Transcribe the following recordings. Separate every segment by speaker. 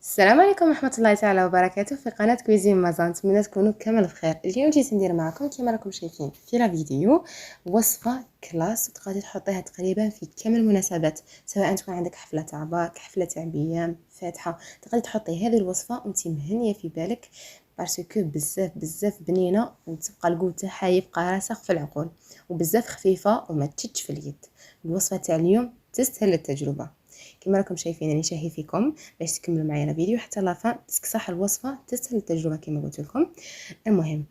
Speaker 1: السلام عليكم ورحمة الله تعالى وبركاته في قناة كويزين مازان. نتمنى تكونوا كامل بخير. اليوم جيت ندير معكم كما راكم شايفين في لا فيديو وصفة كلاس تقدري تحطيها تقريبا في كامل المناسبات، سواء تكون عندك حفلة تاع باك، حفلة تاع بيام، فاتحة، تقدري تحطي هذه الوصفة وانت مهنية في بالك باسكو بزاف بنينة وتبقى القول تاعها يبقى راسخ في العقول، وبزاف خفيفة وما تشدش في اليد. الوصفة تاع اليوم تستاهل التجربة. كما راكم شايفين راني شاهي فيكم باش تكملوا معايا الفيديو حتى لافان، صح الوصفه تستاهل التجربه كما قلت لكم. المهم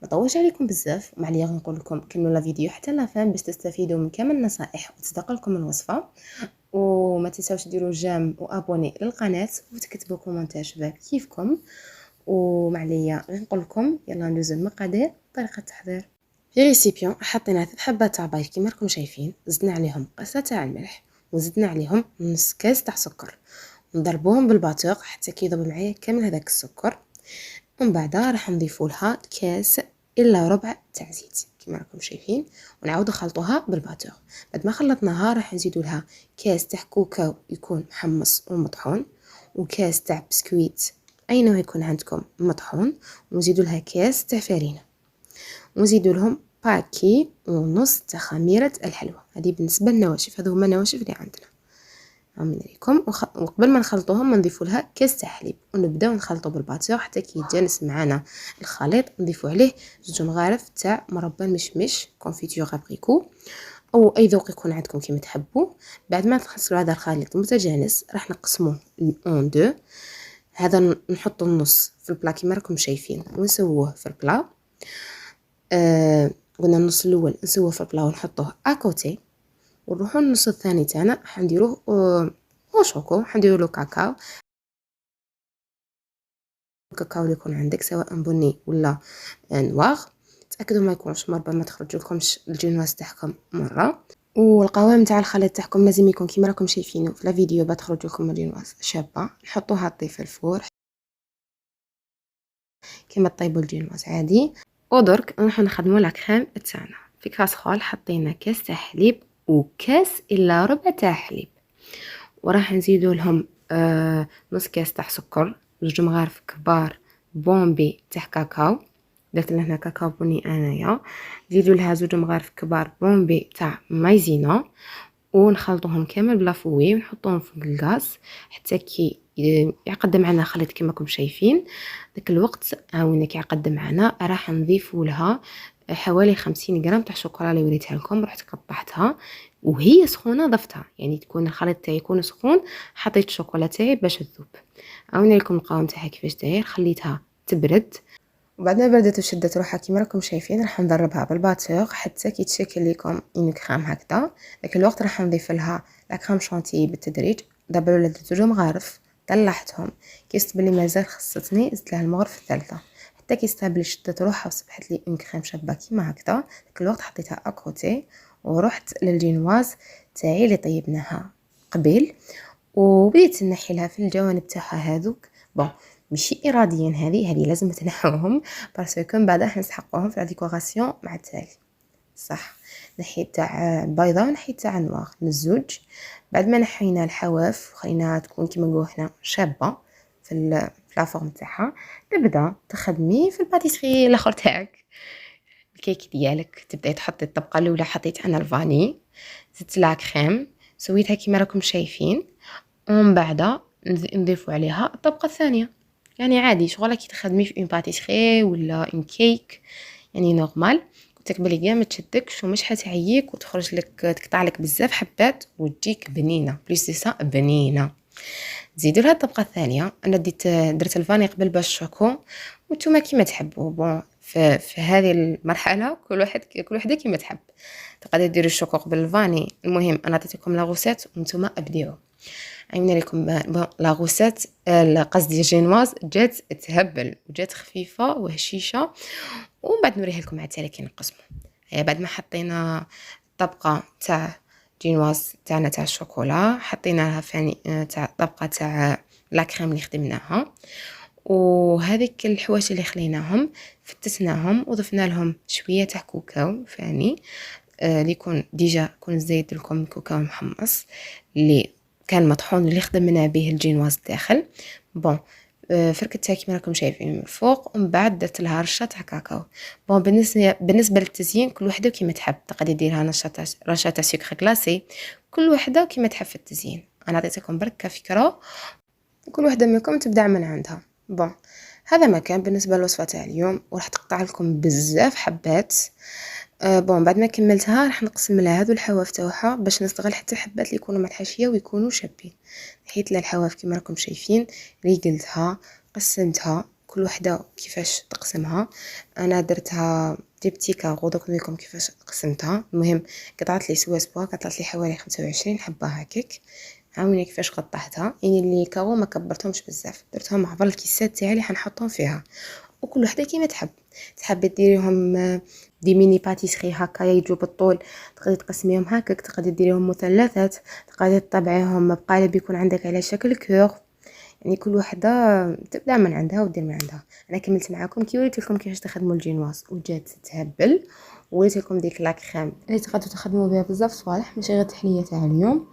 Speaker 1: ما طولش عليكم بزاف، ما عليا نقول لكم كملوا الفيديو حتى لافان باش تستفيدوا من كامل النصائح وتصدق لكم الوصفه. وما تنساوش ديروا جيم وابوني للقناه وتكتبوا كومونتير شباب كيفكم. وما عليا غير نقول لكم يلا ندوزو المقادير. طريقه التحضير: في ريسيبيون حطينا 3 حبات تاع بيض كما راكم شايفين، زدنا عليهم قصه تاع الملح وزدنا عليهم نص كاس تاع سكر، نضربوهم بالباطوغ حتى كيذوب معايا كامل هذاك السكر. ومن بعد راح نضيفوا لها كاس الا ربع تاع زيت كما راكم شايفين، ونعاودوا نخلطوها بالباطوغ. بعد ما خلطناها راح نزيدوا لها كاس تاع كاكاو يكون محمص ومطحون، وكاس تاع بسكويت اي نوع يكون عندكم مطحون، ونزيدوا لها كاس تاع فرينه، ونزيدوا لهم باكي ونص تاع خميره الحلوى. هذه بالنسبه للنواشف، هذو هما النواشف اللي عندنا راهم نوريكم. وقبل ما نخلطوهم نضيفوا لها كاس تاع حليب، ونبداو نخلطوا بالباتور حتى كي يتجانس معنا الخليط. نضيفوا عليه 2 مغارف تاع مربى المشمش كونفيتور ابريكو او اي ذوق يكون عندكم كيما تحبوا. بعد ما تحصلوا هذا الخليط متجانس راح نقسموه اون دو. هذا نحطوا النص في البلا كيما راكم شايفين ونسووه في البلا. قلنا النص الاول نسووه في البلا ونحطوه اكوتي، ونروحوا النص الثاني تاعنا حنديروه وشوكو، حنديروا له كاكاو. الكاكاو اللي يكون عندك سواء بني ولا نواغ، تاكدوا ما يكونش مربى، ما تخرج لكمش الجينواز تاعكم مره. والقوام تاع الخليط تاعكم لازم يكون كيما راكم شايفينه في الفيديو بتخرج لكم الجينواز شابه. نحطوها طيب في الفور كيما طيبوا الجينواز عادي. ودرك نروحو نخدموا لا كريم تاعنا. في كاسرول حطينا كاس تاع حليب وكاس الا ربع تاع حليب، وراح نزيدوا لهم نص كاس تاع سكر، 2 مغارف كبار بومبي تاع كاكاو، درت لهنا كاكاو بني انايا. نزيدوا لها 2 مغارف كبار بومبي تاع مايزينا، ونخلطوهم كامل بلا فوي ونحطوهم في الغاز حتى كي يعقد معنا خليط كما راكم شايفين. داك الوقت عاونا كي يعقد معنا راح نضيفوا لها حوالي 50 غرام تاع الشوكولا اللي وريتها لكم، رحت قطعتها وهي سخونه ضفتها، يعني تكون الخليط تاعي يكون سخون حطيت الشوكولا تاعي باش تذوب. عاوني لكم القوام تاعها كيفاش داير، خليتها تبرد وبعد ما بردت وشدت روحها كيما راكم شايفين راح نضربها بالباتور حتى كي تشكل لكم اون كريم هكذا. داك الوقت راح نضيف لها لا كريم شانتي بالتدريج. دابا ولات 2 مغارف طلعتهم، كيست بلي مازال خصتني زدت لها المغرفه الثالثه حتى كي استابلي شدت روحها وصبحت لي اون كريم شابه كيما هكذا. داك الوقت حطيتها اكوتي ورحت للجينواز تاعي اللي طيبناها قبيل، وبديت نحي لها في الجوانب تاعها هذوك. بون ماشي اراديا، هذه لازم تنحوهم باسكو من بعد راح نسحقوهم في لا ديكوراسيون مع التالي. صح، نحيت تاع البيضه ونحيت تاع النواغ من الزوج. بعد ما نحينا الحواف وخليناها تكون كيما نقولوا حنا شابه في لا فورم تاعها، تبدا تخدمي في الباتيسري الاخر تاعك الكيك ديالك. تبداي تحطي الطبقه الاولى حطيت انا الفاني، زدت لا كريم سويتها كيما راكم شايفين، ومن بعد نضيفوا عليها الطبقه الثانيه. يعني عادي شغله كي تخدمي في اون باتيسري ولا اون كيك، يعني نورمال. وتقبلي كاع ما تشدكش ومش حتعييك وتخرج لك تقطع لك بزاف حبات وتجيك بنينه بليس دي سا بنينه. زيدوا لها الطبقه الثانيه. انا درت الفاني قبل باش شوكو، وانتم كيما تحبوا. بون في هذه المرحله كل وحده كيما تحب. تقدروا ديروا الشوكو قبل الفاني. المهم انا عطيتكم لا غوسيت وانتم ابديو. عيمنا لكم لا غوسيت قصدي جينواز جات تهبل وجات خفيفه وهشيشه، ومن بعد نوريها لكم عاد كي نقسموا. بعد ما حطينا الطبقه تاع جينواز تاعنا تاع الشوكولا، حطينا لها فاني تاع طبقه تاع لا كريم اللي خدمناها، وهذيك الحوايج اللي خليناهم فتتناهم وضفنا لهم شويه تاع كاكاو فاني اللي يكون ديجا كون زايد لكم كاكاو محمص اللي كان مطحون اللي خدمنا به الجينواز الداخل. بون فركتها كيما راكم شايفين من الفوق، ومن بعد درت لها رشه تاع كاكاو. بون بالنسبه للتزيين كل وحده كيما تحب، تقدر ديرها رشه تاع سكر كلاسي، كل وحده كيما تحب في التزيين. انا عطيتكم برك فكره، كل وحده منكم تبدع من عندها. بون هذا ما كان بالنسبه للوصفه تاع اليوم، وراح تقطع لكم بزاف حبات. بون بعد ما كملتها راح نقسم لها هذو الحواف تاعها باش نستغل حتى الحبات اللي يكونوا مع الحاشيه ويكونوا شابين. حيت لها الحواف كما راكم شايفين ريقلتها، قسمتها كل وحده كيفاش تقسمها. انا درتها دي بتي كاغو، دوك نوريكم كيفاش قسمتها. المهم قطعت لي سواس بوا، قطعت لي حوالي 25 حبه هكاك. عاوني كيفاش قطعتها، يعني اللي كاغو ما كبرتهمش بزاف، درتهم عبر الكيسات تاعي اللي حنحطهم فيها، وكل وحده كيما تحب ديريهم دي ميني باتيسري هكا يجوا بالطول، تقدري تقسميهم هكاك، تقدري ديريهم مثلثات، تقدري تطبعيهم بقالب يكون عندك على شكل كور. يعني كل وحده تبدا من عندها ودير من عندها. انا كملت معاكم كي وريت لكم كيفاش تخدموا الجينواز وجات تهبل، وريت لكم ديك لاكريم اللي تقدروا تخدموا بها بزاف صوالح، ماشي غير التحليه تاع اليوم.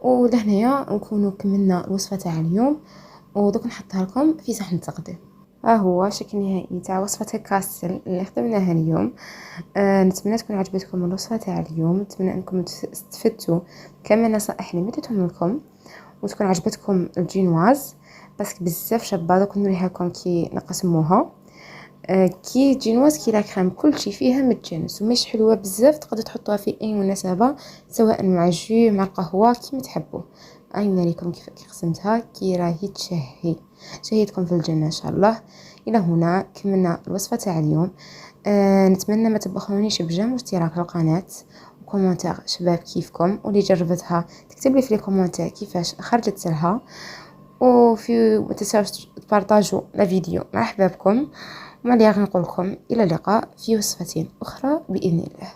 Speaker 1: ولهنايا نكونوا كملنا الوصفه تاع اليوم، ودوك نحطها لكم في صحن التقديم. ها هو شكل نهائي تاع وصفة الكاستل اللي خدمناها اليوم. نتمنى تكون عجبتكم الوصفة تاع اليوم، نتمنى انكم استفدتوا كما نصائح اللي مديتهم لكم، وتكون عجبتكم الجينواز بس بزاف شابه. دوك نوريها لكم كي نقسموها. كي جينواز كي لا كريم كلشي فيها متجانس ومش حلوه بزاف، تقدروا تحطوها في اي مناسبه سواء مع الجو مع القهوه كيما تحبوا. عينا لكم كيف قسمتها كي راهي تشهي، شهيتكم في الجنه ان شاء الله. الى هنا كملنا الوصفه تاع اليوم. نتمنى ما تبخلونيش بجيم واشتراك في القناه وكومنتير شباب كيفكم، واللي جربتها تكتب لي في لي كومنتير كيفاش خرجت لها، وفي ما تنساوش تبارطاجوا لا فيديو مع احبابكم. ومع اللي غنقول لكم الى اللقاء في وصفه اخرى باذن الله.